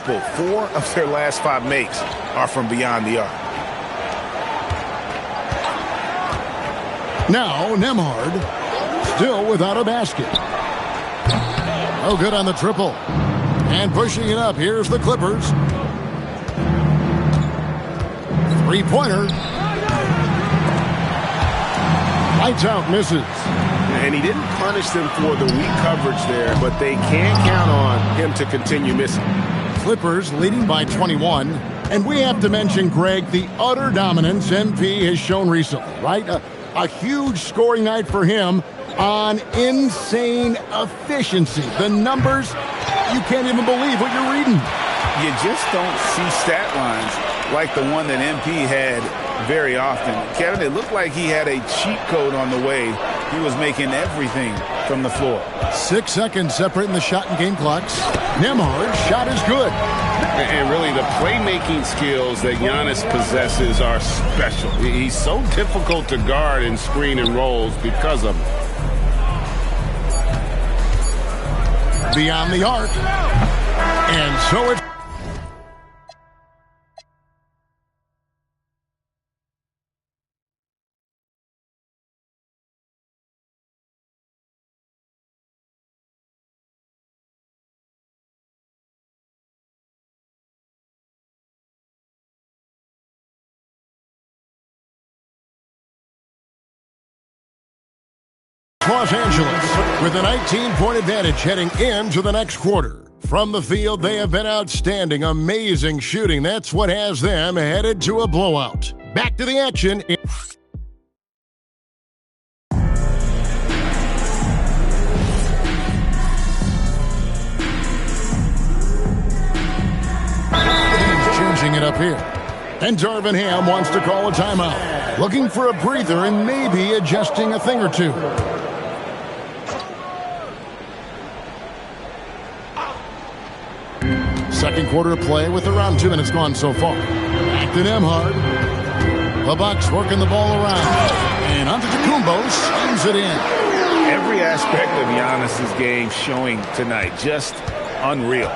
example, 4 of their last 5 makes are from beyond the arc. Now, Nembhard, still without a basket. Oh, good on the triple. And pushing it up, here's the Clippers. Three-pointer. Lights out, misses. And he didn't punish them for the weak coverage there, but they can count on him to continue missing. Clippers leading by 21. And we have to mention, Greg, the utter dominance MP has shown recently, right? A huge scoring night for him on insane efficiency. The numbers, you can't even believe what you're reading. You just don't see stat lines like the one that MP had very often. Kevin, it looked like he had a cheat code on the way. He was making everything from the floor. 6 seconds separating the shot and game clocks. Nembhard's shot is good. And really, the playmaking skills that Giannis possesses are special. He's so difficult to guard in screen and rolls because of it. Beyond the arc. And so it's... Los Angeles with a 19-point advantage heading into the next quarter. From the field, they have been outstanding, amazing shooting. That's what has them headed to a blowout. Back to the action. Changing it up here. And Darvin Ham wants to call a timeout. Looking for a breather and maybe adjusting a thing or two. Second quarter of play with around 2 minutes gone so far. Back to Nembhard. The Bucks working the ball around. And Antetokounmpo slams it in. Every aspect of Giannis's game showing tonight. Just unreal.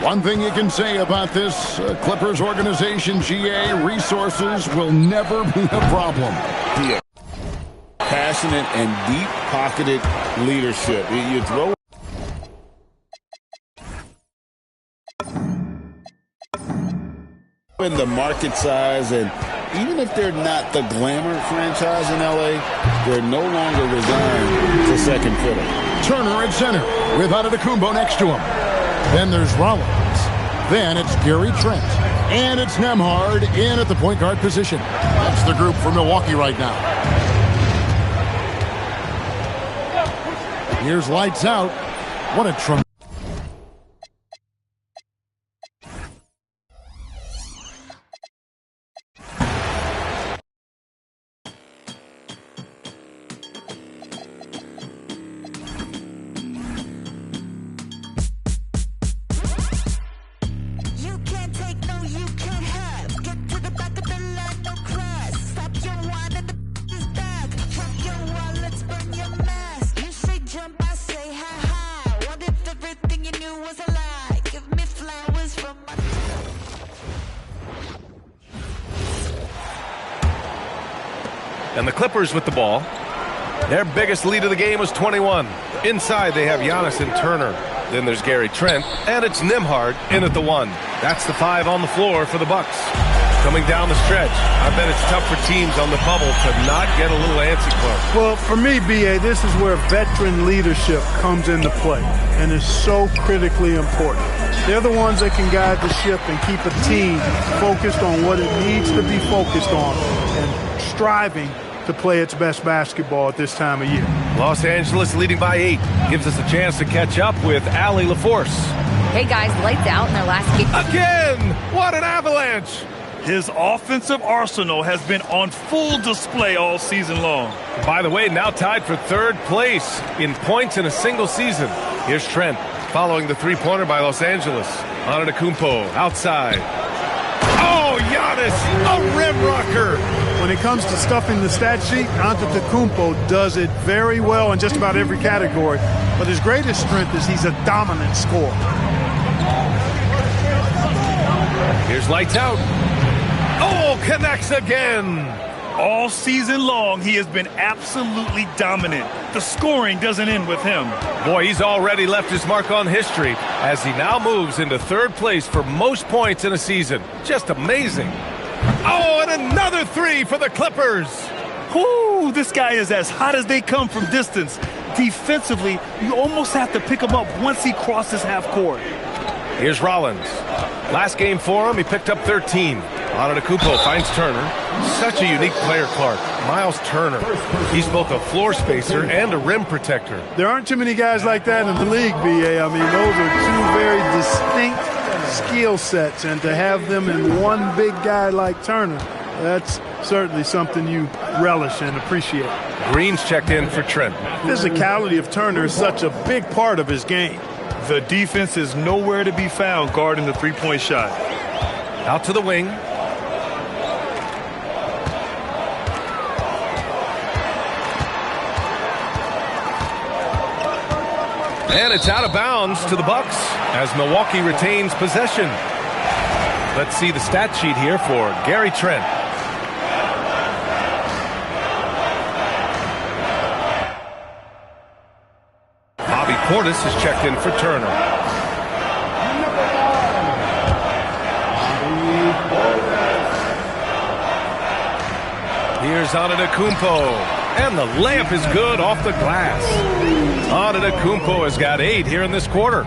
One thing you can say about this Clippers organization, GA, resources will never be a problem. Yeah. Passionate and deep-pocketed leadership. You throw in the market size, and even if they're not the glamour franchise in LA, they're no longer resigned to second fiddle. Turner at center with Antetokounmpo next to him. Then there's Rollins. Then it's Gary Trent. And it's Nembhard in at the point guard position. That's the group for Milwaukee right now. Here's lights out. What a tremendous. And the Clippers with the ball. Their biggest lead of the game was 21. Inside, they have Giannis and Turner. Then there's Gary Trent, and it's Nembhard in at the 1. That's the 5 on the floor for the Bucks. Coming down the stretch, I bet it's tough for teams on the bubble to not get a little antsy, Clark. Well, for me, B.A., this is where veteran leadership comes into play and is so critically important. They're the ones that can guide the ship and keep a team focused on what it needs to be focused on and striving to play its best basketball at this time of year. Los Angeles leading by 8 gives us a chance to catch up with Allie LaForce. Hey guys, lights out in their last game. Again! What an avalanche! His offensive arsenal has been on full display all season long. By the way, now tied for 3rd place in points in a single season. Here's Trent following the three-pointer by Los Angeles. Antetokounmpo outside. Oh, Giannis, a rim rocker! When it comes to stuffing the stat sheet, Antetokounmpo does it very well in just about every category. But his greatest strength is he's a dominant scorer. Here's lights out. Oh, connects again. All season long, he has been absolutely dominant. The scoring doesn't end with him. Boy, he's already left his mark on history as he now moves into third place for most points in a season. Just amazing. Oh, and another three for the Clippers. Whoo, this guy is as hot as they come from distance. Defensively, you almost have to pick him up once he crosses half court. Here's Rollins. Last game for him, he picked up 13. Antetokounmpo finds Turner. Such a unique player, Clark. Miles Turner. He's both a floor spacer and a rim protector. There aren't too many guys like that in the league, B.A. I mean, those are two very distinct skill sets, and to have them in one big guy like Turner, that's certainly something you relish and appreciate. Green's checked in for Trent. Physicality of Turner is such a big part of his game. The defense is nowhere to be found guarding the three-point shot. Out to the wing. And it's out of bounds to the Bucks as Milwaukee retains possession. Let's see the stat sheet here for Gary Trent. Bobby Portis is checked in for Turner. Here's Antetokounmpo. And the layup is good off the glass. Antetokounmpo has got 8 here in this quarter.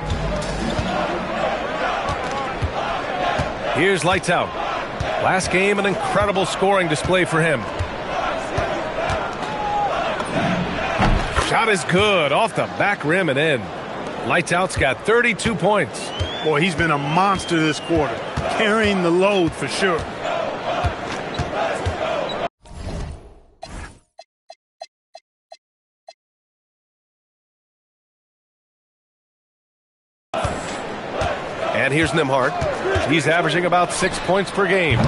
Here's lights out. Last game, an incredible scoring display for him. Shot is good off the back rim and in. Lights out's got 32 points. Boy, he's been a monster this quarter, carrying the load for sure. And here's Nembhard. He's averaging about 6 points per game.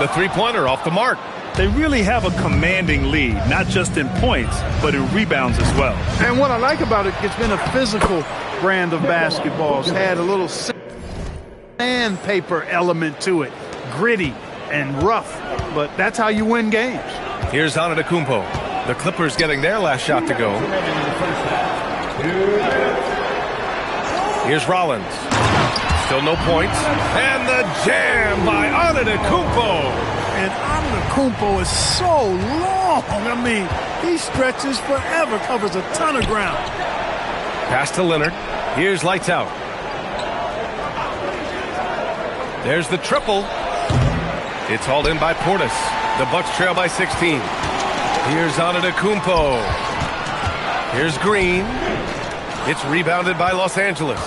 The three-pointer off the mark. They really have a commanding lead, not just in points, but in rebounds as well. And what I like about it, it's been a physical brand of basketball. It's had a little sandpaper element to it. Gritty and rough, but that's how you win games. Here's Antetokounmpo. The Clippers getting their last shot to go. Here's Rollins. Still no points. And the jam by Antetokounmpo. And Antetokounmpo is so long. I mean, he stretches forever, covers a ton of ground. Pass to Leonard. Here's lights out. There's the triple. It's hauled in by Portis. The Bucks trail by 16. Here's Antetokounmpo. Here's Green. It's rebounded by Los Angeles.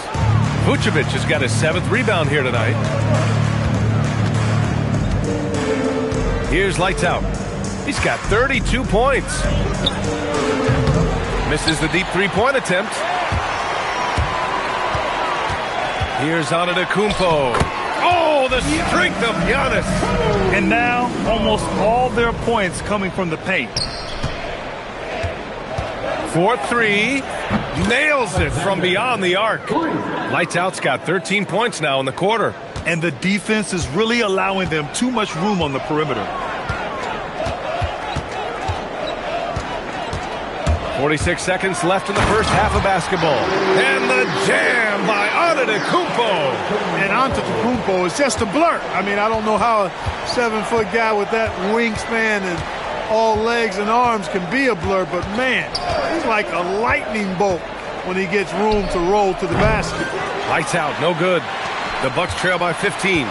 Vucevic has got his 7th rebound here tonight. Here's lights out. He's got 32 points. Misses the deep three-point attempt. Here's Antetokounmpo. Oh, the strength of Giannis. And now, almost all their points coming from the paint. 4-3. Nails it from beyond the arc. Lights out's got 13 points now in the quarter. And the defense is really allowing them too much room on the perimeter. 46 seconds left in the first half of basketball. And the jam by Antetokounmpo. And Antetokounmpo is just a blur. I mean, I don't know how a 7-foot guy with that wingspan and all legs and arms can be a blur, but man, he's like a lightning bolt when he gets room to roll to the basket. Lights out, no good. The Bucks trail by 15.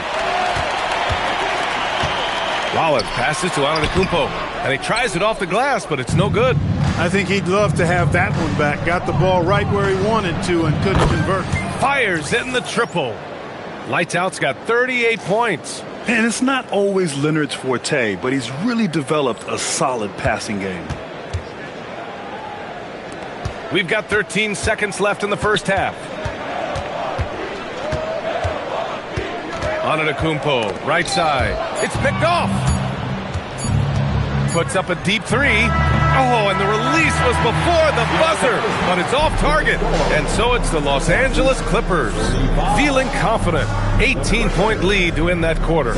Rollins passes to Antetokounmpo, and he tries it off the glass, but it's no good. I think he'd love to have that one back. Got the ball right where he wanted to and couldn't convert. Fires in the triple. Lights out's got 38 points. And it's not always Leonard's forte, but he's really developed a solid passing game. We've got 13 seconds left in the first half. Antetokounmpo, right side. It's picked off. Puts up a deep three. Oh, and the release was before the buzzer, but it's off target. And so it's the Los Angeles Clippers feeling confident. 18-point lead to end that quarter.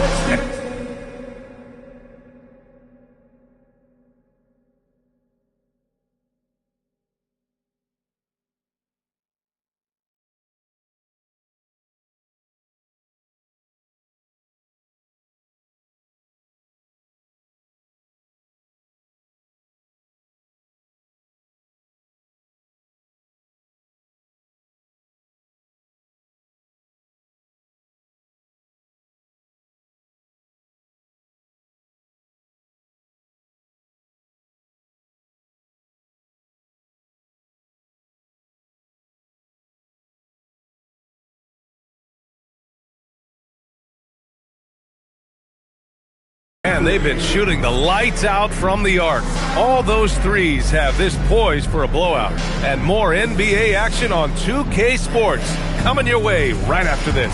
And they've been shooting the lights out from the arc. All those threes have this poised for a blowout. And more NBA action on 2K Sports coming your way right after this.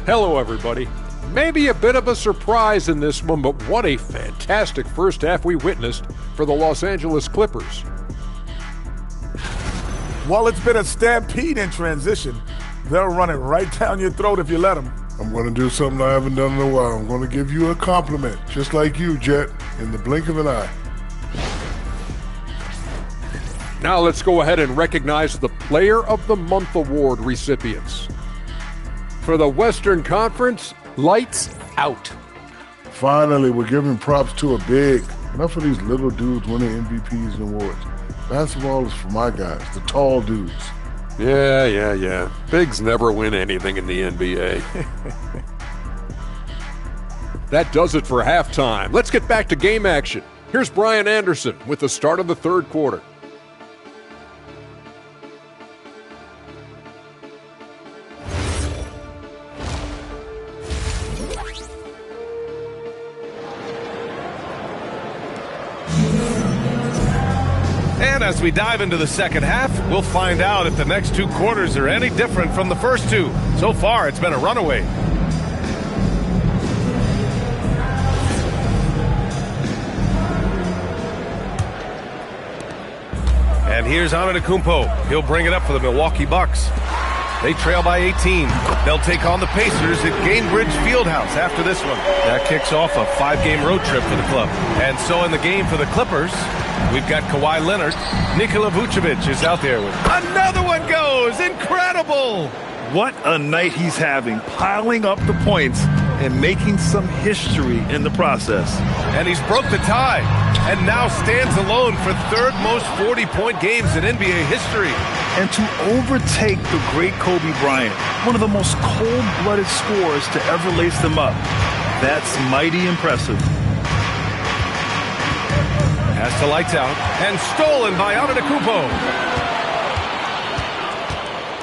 Hello, everybody. Maybe a bit of a surprise in this one, but what a fantastic first half we witnessed for the Los Angeles Clippers. Well, it's been a stampede in transition. They'll run it right down your throat if you let them. I'm going to do something I haven't done in a while. I'm going to give you a compliment, just like you, Jet, in the blink of an eye. Now let's go ahead and recognize the Player of the Month Award recipients. For the Western Conference, lights out. Finally, we're giving props to a big. Enough of these little dudes winning MVPs and awards. Basketball is for my guys, the tall dudes. Yeah. Bigs never win anything in the NBA. That does it for halftime. Let's get back to game action. Here's Brian Anderson with the start of the third quarter. And as we dive into the second half, we'll find out if the next two quarters are any different from the first two. So far, it's been a runaway. And here's Antetokounmpo. He'll bring it up for the Milwaukee Bucks. They trail by 18. They'll take on the Pacers at Gainbridge Fieldhouse after this one. That kicks off a 5-game road trip for the club. And so in the game for the Clippers, we've got Kawhi Leonard. Nikola Vucevic is out there with another one goes. Incredible. What a night he's having, piling up the points and making some history in the process. And he's broke the tie and now stands alone for third most 40-point games in NBA history. And to overtake the great Kobe Bryant, one of the most cold-blooded scorers to ever lace them up, that's mighty impressive. Has to lights out and stolen by Antetokounmpo.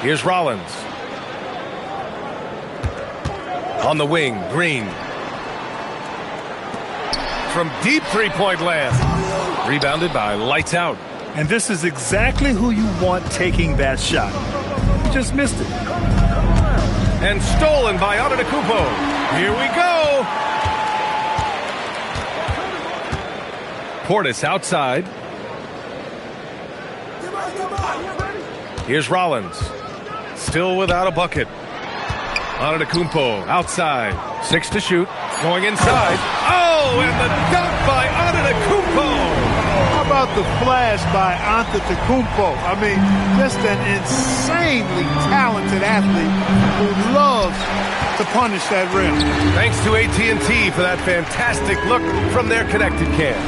Here's Rollins. On the wing, Green. From deep three-point land. Rebounded by lights out. And this is exactly who you want taking that shot. You just missed it. And stolen by Antetokounmpo. Here we go. Portis outside. Here's Rollins. Still without a bucket. Antetokounmpo outside. 6 to shoot. Going inside. Oh, and the dunk by Antetokounmpo. How about the flash by Antetokounmpo? I mean, just an insanely talented athlete who loves to punish that rim. Thanks to AT&T for that fantastic look from their connected cam.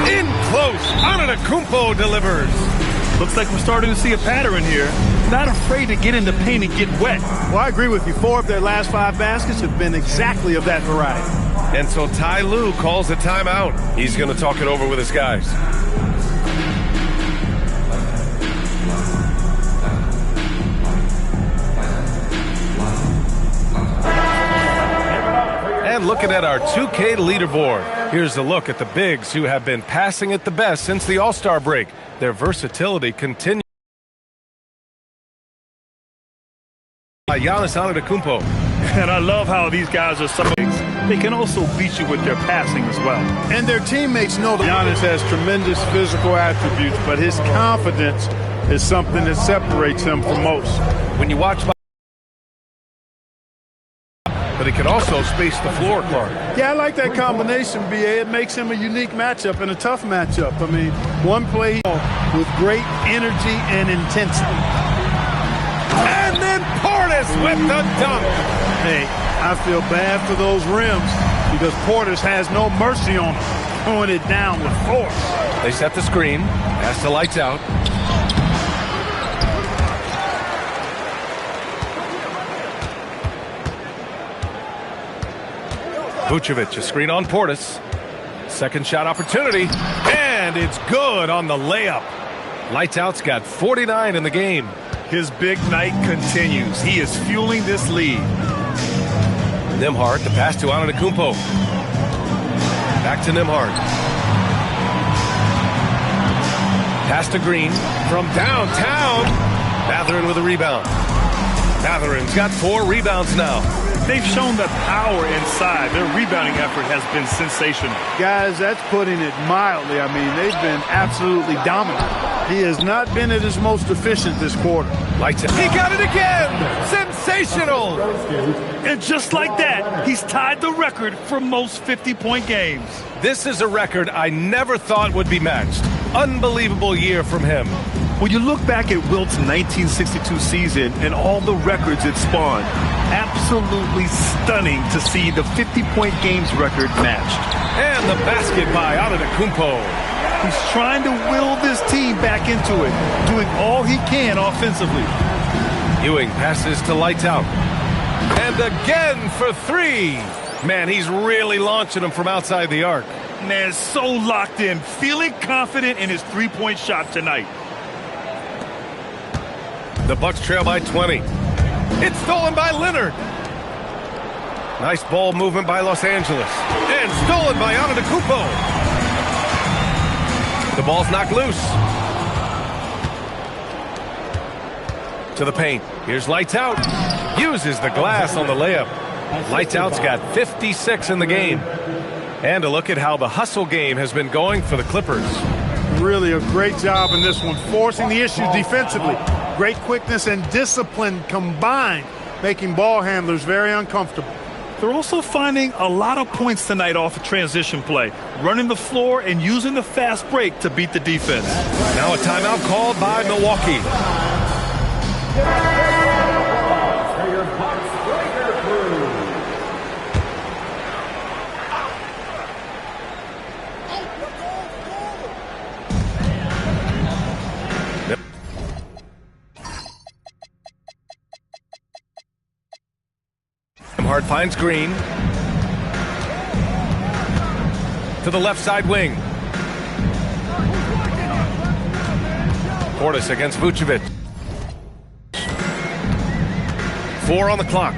In close, Antetokounmpo delivers. Looks like we're starting to see a pattern here. Not afraid to get in the paint and get wet. Well, I agree with you. 4 of their last 5 baskets have been exactly of that variety. And so Ty Lue calls a timeout. He's going to talk it over with his guys. And looking at our 2K leaderboard, here's a look at the bigs who have been passing it the best since the All-Star break. Their versatility continues. By Giannis Antetokounmpo. And I love how these guys are so bigs. They can also beat you with their passing as well. And their teammates know that Giannis has tremendous physical attributes, but his confidence is something that separates him from most. When you watch, but he can also space the floor, Clark. Yeah, I like that combination, B.A. It makes him a unique matchup and a tough matchup. I mean, one play with great energy and intensity. And then Portis with the dunk. Hey, I feel bad for those rims because Portis has no mercy on them, throwing it down with force. They set the screen. Pass to Lights Out. Vucevic, a screen on Portis. Second shot opportunity, and it's good on the layup. Lights Out's got 49 in the game. His big night continues. He is fueling this lead. Nembhard, the pass to Antetokounmpo. Back to Nembhard. Pass to Green from downtown. Mathurin with a rebound. Mathurin's got 4 rebounds now. They've shown the power inside. Their rebounding effort has been sensational. Guys, that's putting it mildly. I mean, they've been absolutely dominant. He has not been at his most efficient this quarter. Lights Out. He got it again! Sensational! And just like that, he's tied the record for most 50-point games. This is a record I never thought would be matched. Unbelievable year from him. When you look back at Wilt's 1962 season and all the records it spawned, absolutely stunning to see the 50-point games record matched. And the basket by Antetokounmpo. He's trying to will this team back into it, doing all he can offensively. Ewing passes to Lights Out. And again for 3. Man, he's really launching them from outside the arc. Man, so locked in, feeling confident in his three-point shot tonight. The Bucks trail by 20. It's stolen by Leonard. Nice ball movement by Los Angeles. And stolen by Antetokounmpo. The ball's knocked loose. To the paint. Here's Lights Out. Uses the glass on the layup. Lights Out's got 56 in the game. And a look at how the hustle game has been going for the Clippers. Really a great job in this one, forcing the issue defensively. Great quickness and discipline combined, making ball handlers very uncomfortable. They're also finding a lot of points tonight off of transition play, running the floor and using the fast break to beat the defense. Now a timeout called by Milwaukee. Nembhard finds Green. To the left side wing. Portis against Vucevic. 4 on the clock.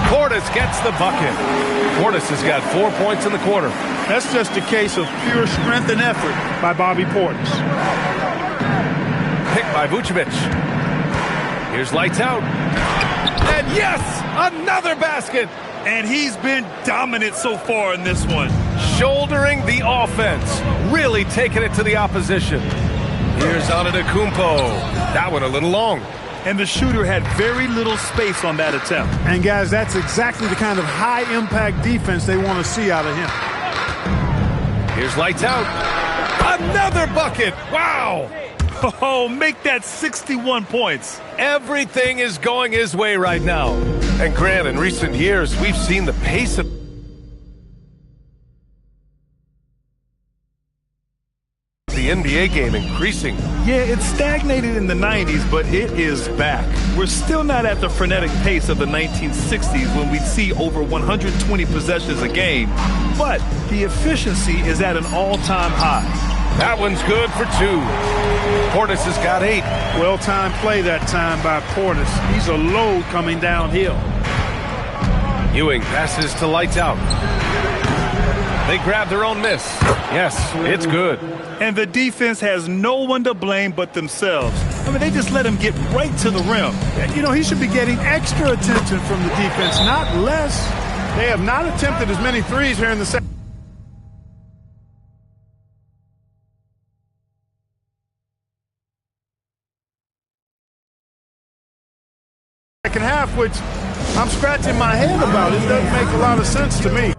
Portis gets the bucket. Portis has got 4 points in the quarter. That's just a case of pure strength and effort by Bobby Portis. Picked by Vucevic. Here's Lights Out. And yes, another basket. And he's been dominant so far in this one. Shouldering the offense. Really taking it to the opposition. Here's Antetokounmpo. That one a little long. And the shooter had very little space on that attempt. And guys, that's exactly the kind of high-impact defense they want to see out of him. Here's Lights Out. Another bucket. Wow. Oh, make that 61 points. Everything is going his way right now. And Grant, in recent years, we've seen the pace of the NBA game increasing. Yeah, it stagnated in the 90s, but it is back. We're still not at the frenetic pace of the 1960s when we'd see over 120 possessions a game, but the efficiency is at an all-time high. That one's good for 2. Portis has got 8. Well-timed play that time by Portis. He's a load coming downhill. Ewing passes to Lights Out. They grab their own miss. Yes, it's good. And the defense has no one to blame but themselves. I mean, they just let him get right to the rim. You know, he should be getting extra attention from the defense, not less. They have not attempted as many threes here in the second half, which I'm scratching my head about. It doesn't make a lot of sense to me.